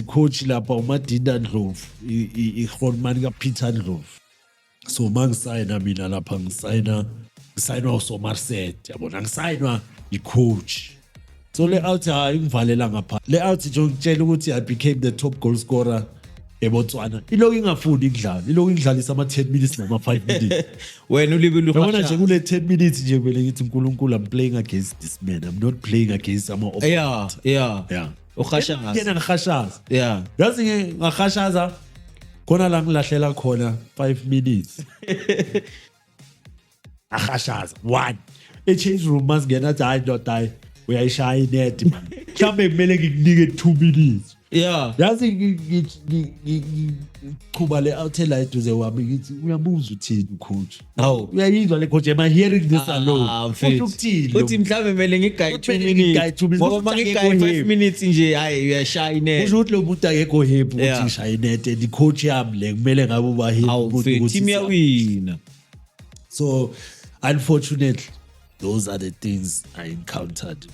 coach lapha uMadinda Ndlovu ihormani kaPeter Ndlovu. So mangisayina mina lapha ngisayinwa uSomerset yabona ngisayinwa icoach. So layout hayi ngivalela ngapha. Layout nje ngitshela ukuthi I became the top goal scorer eBotswana. Iloko ingafuni ukudlala. Iloko ingidlalisa ama 10 minutes nama 5 minutes. Wena ulibele Yabona nje kule 10 minutes nje vele ngithi uNkulunkulu I'm playing against this man. I'm not playing against ama opponent. Yeah. Ukhashaza. Yena ngahashaza. Yeah. Yazi ngahashaza khona la ngilahlela khona 5 minutes. Ahashaza 1. Change room masingena athi hayi ndoda uyayishaya inet man. Mhlambe kumele ngikunike 2 minutes. Yeah. Yazi ngichuba le outside duze wami ngithi uyabuza uthini coach. Hawu. Uyayizwa le coach am I hearing this alone? Futhi ukuthini? Uthi mhlambe kumele ngigaye 2 minutes. Ngoba mangigaye 5 minutes nje hayi uyashaya inet. Kusho ukuthi lo muntu akekho happy ukuthi ngishaya inet and coach yami le kumele ngabe uba happy ukuthi team yawina. So unfortunately those are the things I encountered.